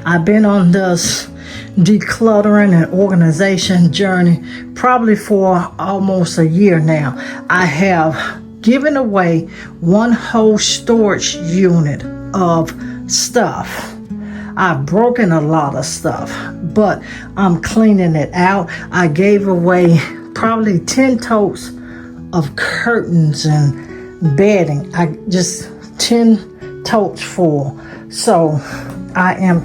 I've been on this decluttering and organization journey probably for almost a year now. I have given away one whole storage unit of stuff. I've broken a lot of stuff, but I'm cleaning it out. I gave away probably 10 totes of curtains and bedding. 10 totes full. So I'm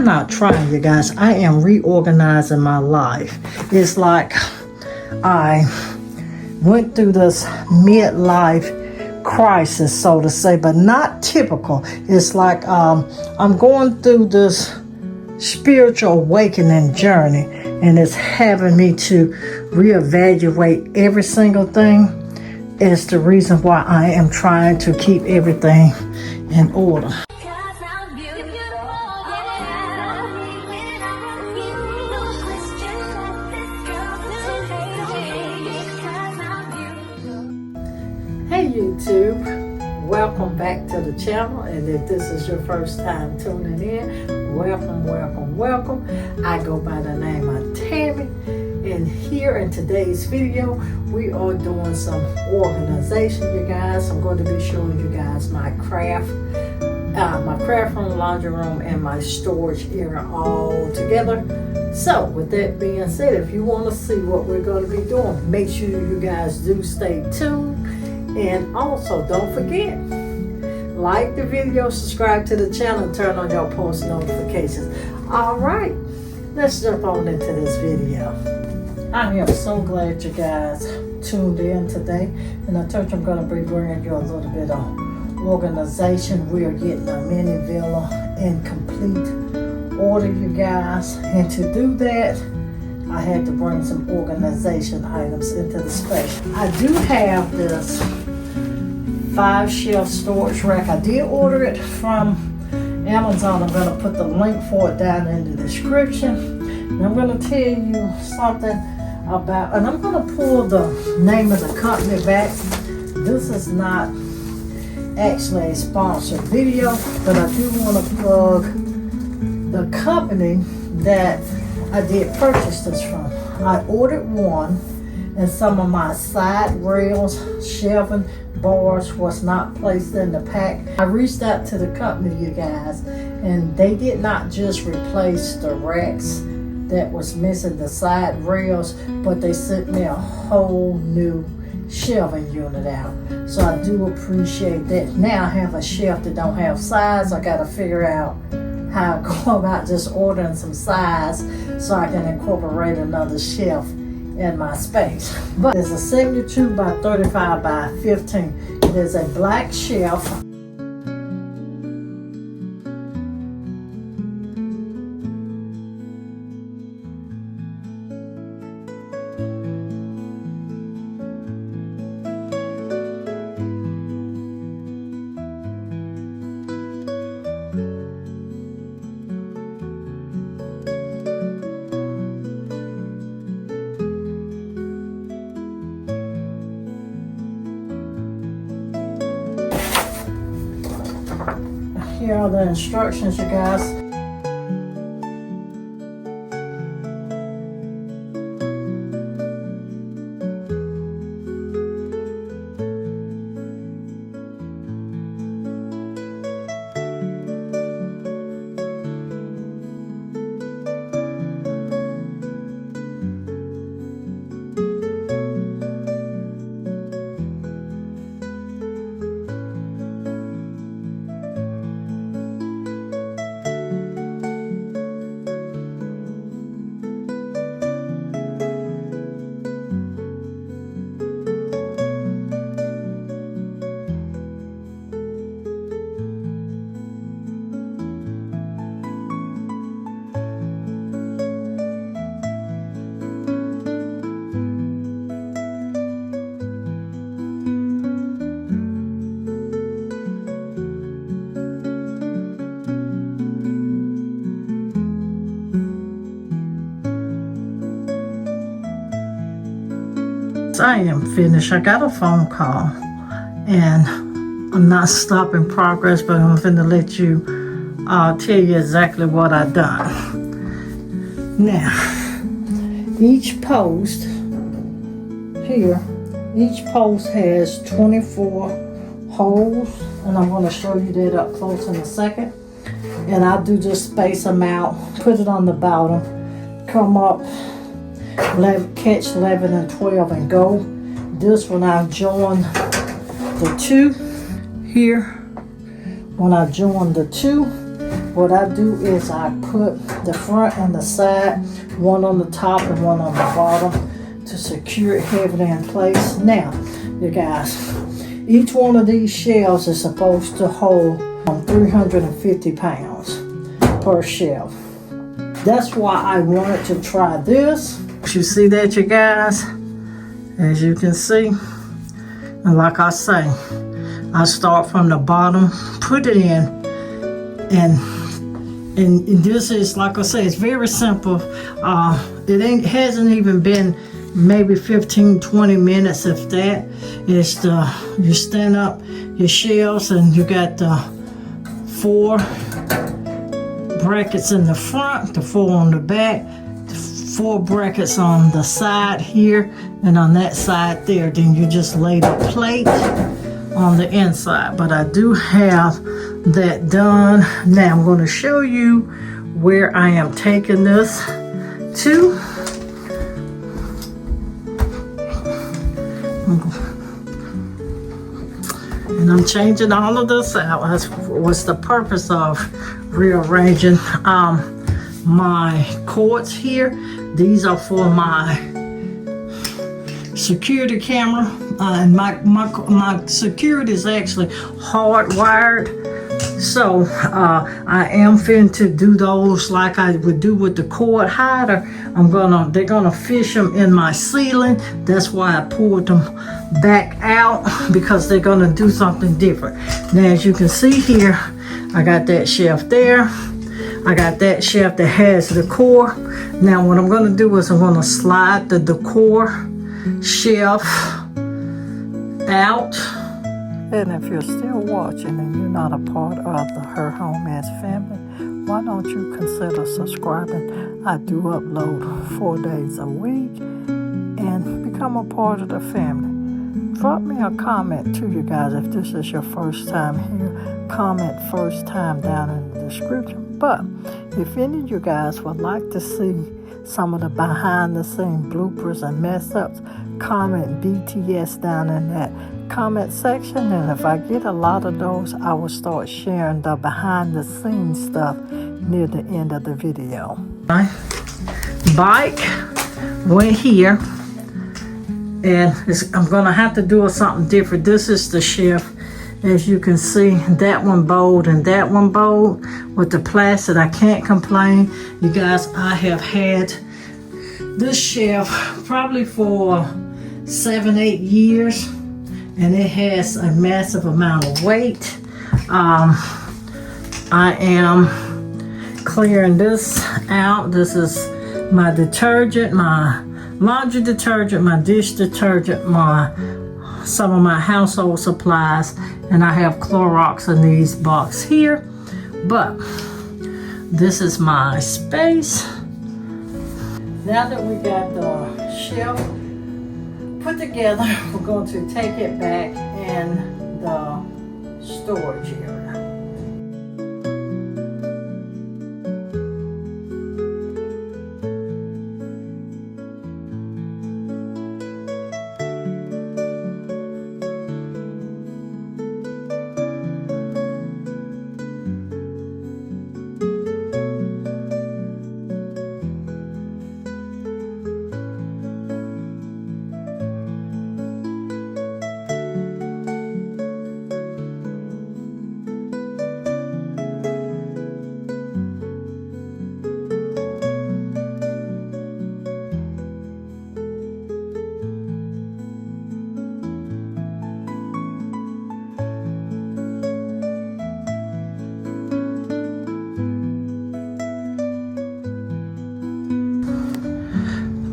not trying, you guys. I am reorganizing my life. It's like I went through this midlife crisis, so to say, but not typical. It's like I'm going through this spiritual awakening journey, and it's having me to reevaluate every single thing. It's the reason why I am trying to keep everything in order. Hey YouTube, welcome back to the channel, and if this is your first time tuning in, welcome. I go by the name of Tammy, and here in today's video we are doing some organization, you guys. I'm going to be showing you guys my craft room, laundry room, and my storage area all together. So with that being said, if you want to see what we're going to be doing, make sure you guys do stay tuned. And also, don't forget, like the video, subscribe to the channel, and turn on your post notifications. All right, let's jump on into this video. I am so glad you guys tuned in today. And I told you I'm going to be bringing you a little bit of organization. We are getting a mini villa in complete order, you guys. And to do that, I had to bring some organization items into the space. I do have this 5-shelf storage rack. I did order it from Amazon. I'm going to put the link for it down in the description. And I'm going to tell you something about, and I'm going to pull the name of the company back. This is not actually a sponsored video, but I do want to plug the company that I did purchase this from. I ordered one, and some of my side rails, shelving, bars was not placed in the pack. I reached out to the company, you guys, and they did not just replace the racks that was missing, the side rails, but they sent me a whole new shelving unit out. So I do appreciate that. Now I have a shelf that don't have sides. I got to figure out how I go about just ordering some size so I can incorporate another shelf in my space. But it's a 72 by 35 by 15. It is a black shelf. Here are the instructions, you guys. I am finished. I got a phone call, and I'm not stopping progress, but I'm going to let you tell you exactly what I've done. Now, each post here, each post has 24 holes, and I'm going to show you that up close in a second. And I do just space them out, put it on the bottom, come up, catch 11 and 12 and go. This one I join the two here. When I join the two, what I do is I put the front and the side, one on the top and one on the bottom to secure it heavily in place. Now, you guys, each one of these shelves is supposed to hold 350 pounds per shelf. That's why I wanted to try this. You see that, you guys? As you can see, and like I say, I start from the bottom, put it in, and this is, like I say, it's very simple. It hasn't even been maybe 15-20 minutes, if that. It's you stand up your shelves, and you got the 4 brackets in the front, the 4 on the back, 4 brackets on the side here, and on that side there. Then you just lay the plate on the inside. But I do have that done. Now I'm going to show you where I am taking this to. And I'm changing all of this out. That's what's the purpose of rearranging my cords here. These are for my security camera, and my security is actually hardwired. So I am finna to do those like I would do with the cord hider. They're gonna fish them in my ceiling. That's why I pulled them back out, because they're gonna do something different. Now, as you can see here, I got that shelf there. I got that shelf that has the decor. Now what I'm going to do is I'm going to slide the decor shelf out. And if you're still watching and you're not a part of the Her Home As family, why don't you consider subscribing? I do upload 4 days a week, and become a part of the family. Drop me a comment too, you guys. If this is your first time here, comment first time down in the description. But if any of you guys would like to see some of the behind the scenes bloopers and mess ups, comment BTS down in that comment section. And if I get a lot of those, I will start sharing the behind the scenes stuff near the end of the video. My bike went here. And I'm going to have to do something different. This is the shelf. As you can see, that one bold and that one bold with the plastic. I can't complain. You guys, I have had this shelf probably for 7-8 years. And it has a massive amount of weight. I am clearing this out. This is my detergent, my laundry detergent, my dish detergent, some of my household supplies, and I have Clorox in these boxes here. But this is my space. Now that we got the shelf put together, we're going to take it back in the storage area.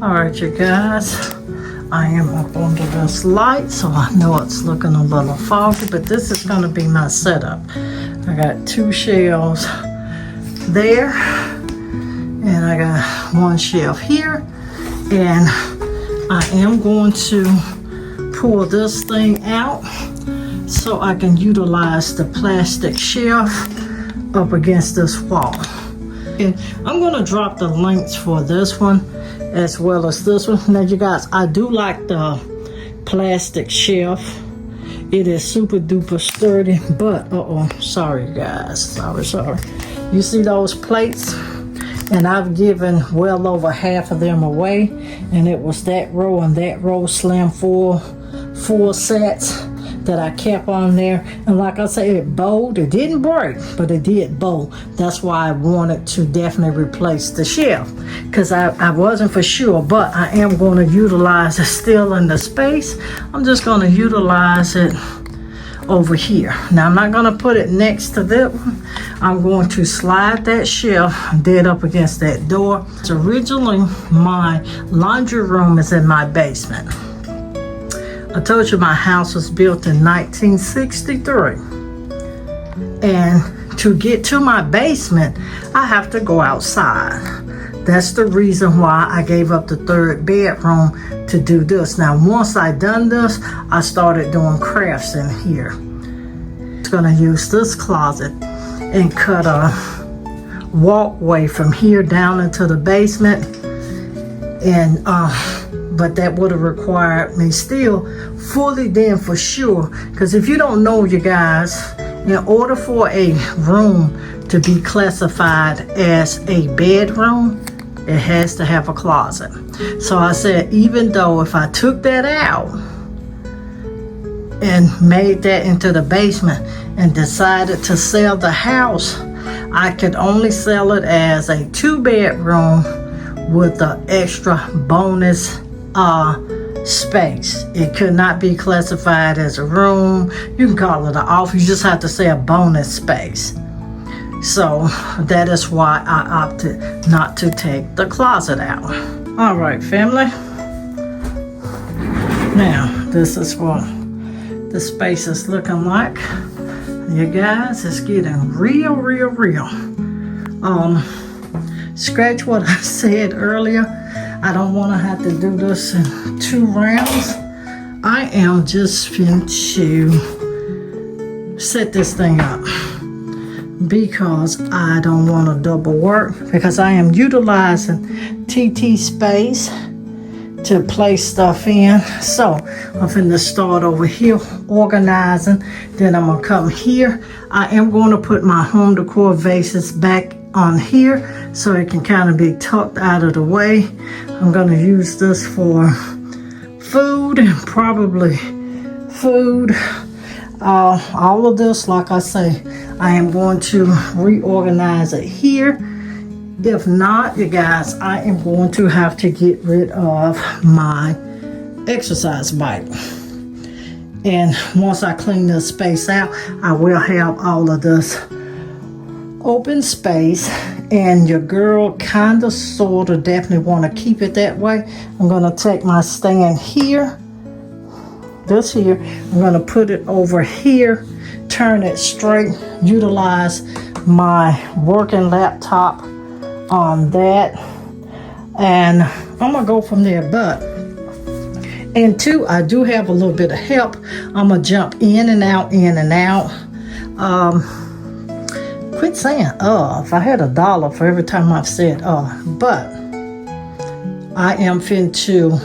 All right, you guys, I am up under this light, so I know it's looking a little foggy, but this is going to be my setup. I got 2 shelves there, and I got 1 shelf here, and I am going to pull this thing out so I can utilize the plastic shelf up against this wall. And I'm going to drop the links for this one as well as this one. Now you guys, I do like the plastic shelf. It is super duper sturdy, but sorry guys, sorry. You see those plates? And I've given well over half of them away, and it was that row and that row slam full sets that I kept on there. And like I say, it bowed. It didn't break, but it did bow. That's why I wanted to definitely replace the shelf, because I wasn't for sure, but I am going to utilize it still in the space. I'm just going to utilize it over here. Now I'm not going to put it next to that one. I'm going to slide that shelf dead up against that door. So originally my laundry room is in my basement. I told you my house was built in 1963. And to get to my basement, I have to go outside. That's the reason why I gave up the 3rd bedroom to do this. Now, once I done this, I started doing crafts in here. I'm gonna use this closet and cut a walkway from here down into the basement. And but that would have required me still fully then for sure, because if you don't know, you guys, in order for a room to be classified as a bedroom, it has to have a closet. So I said, even though if I took that out and made that into the basement and decided to sell the house, I could only sell it as a 2-bedroom with the extra bonus space. It could not be classified as a room. You can call it an office. You just have to say a bonus space. So that is why I opted not to take the closet out. All right, family. Now, this is what the space is looking like. You guys, it's getting real. Scratch what I said earlier. I don't want to have to do this in 2 rounds. I am just going to set this thing up because I don't want to double work, because I am utilizing TT space to place stuff in. So I'm going to start over here organizing. Then I'm going to come here. I am going to put my home decor vases back on here so it can kind of be tucked out of the way. I'm going to use this for food and probably food. All of this, like I say, I am going to reorganize it here. If not, you guys, I am going to have to get rid of my exercise bike. And once I clean this space out, I will have all of this open space, and your girl kind of sort of definitely want to keep it that way. I'm going to take my stand here, this here, I'm going to put it over here, turn it straight, utilize my working laptop on that, and I'm going to go from there. But and 2, I do have a little bit of help. I'm going to jump in and out. Quit saying if I had $1 for every time I've said but I am fin to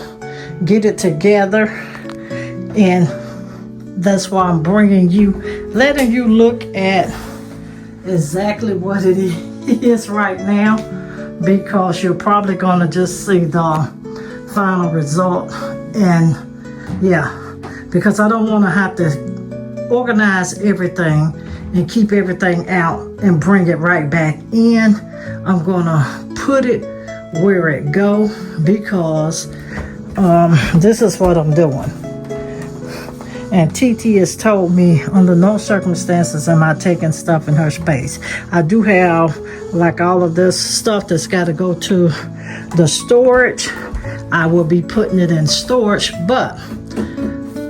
get it together, and that's why I'm letting you look at exactly what it is right now, because you're probably going to just see the final result. And yeah, because I don't want to have to organize everything and keep everything out and bring it right back in. I'm gonna put it where it go, because this is what I'm doing. And TT has told me under no circumstances am I taking stuff in her space. I do have like all of this stuff that's got to go to the storage. I will be putting it in storage, but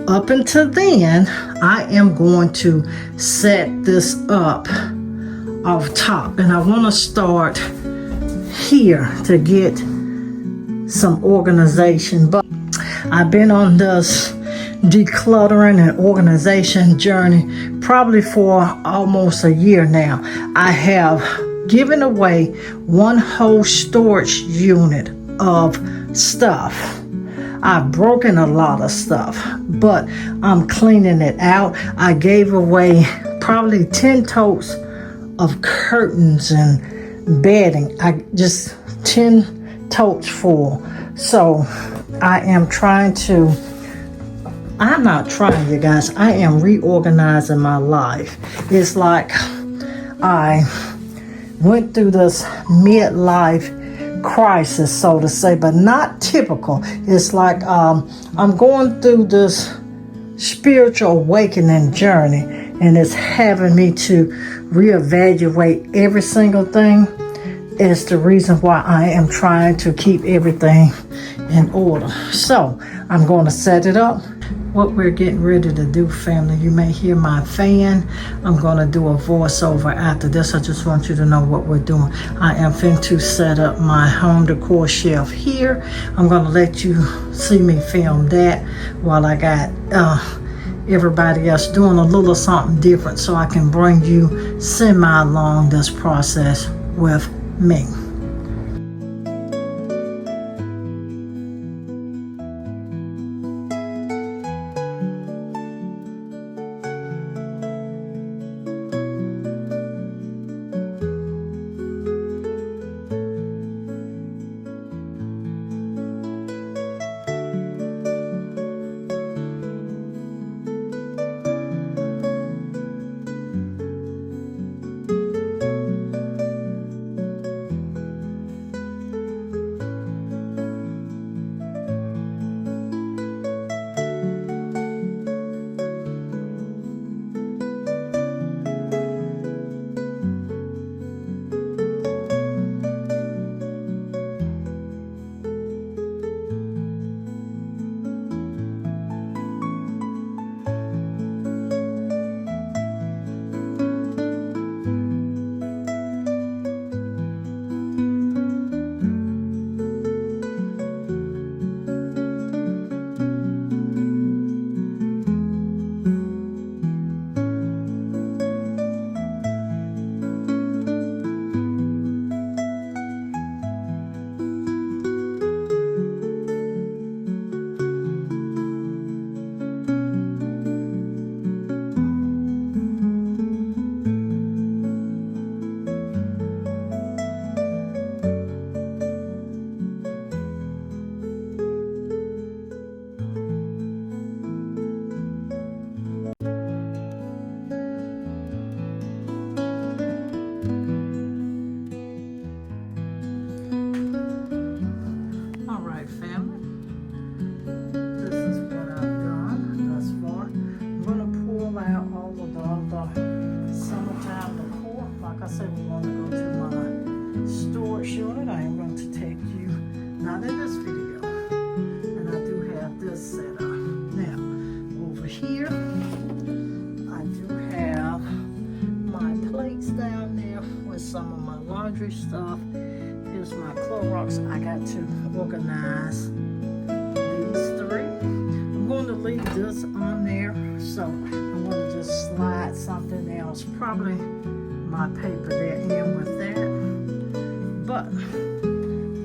up until then, I am going to set this up off top, and I want to start here to get some organization. But I've been on this decluttering and organization journey probably for almost a year now. I have given away one whole storage unit of stuff. I've broken a lot of stuff, but I'm cleaning it out. I gave away probably 10 totes of curtains and bedding. 10 totes full. So I am not trying, you guys. I am reorganizing my life. It's like I went through this midlife crisis, so to say, but not typical. It's like I'm going through this spiritual awakening journey, and it's having me to reevaluate every single thing. It's the reason why I am trying to keep everything in order. So I'm going to set it up. What we're getting ready to do, family, you may hear my fan. I'm going to do a voiceover after this. I just want you to know what we're doing. I am finna to set up my home decor shelf here. I'm going to let you see me film that while I got everybody else doing a little something different, so I can bring you semi along this process with me. Stuff. Here's my Clorox. I got to organize these three. I'm going to leave this on there, so I'm going to just slide something else, probably my paper there in with that. But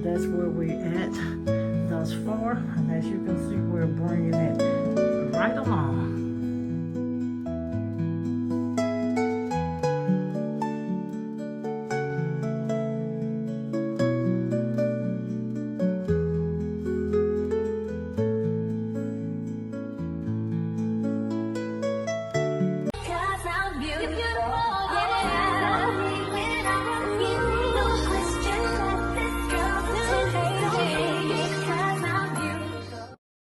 that's where we're at thus far, and as you can see, we're bringing it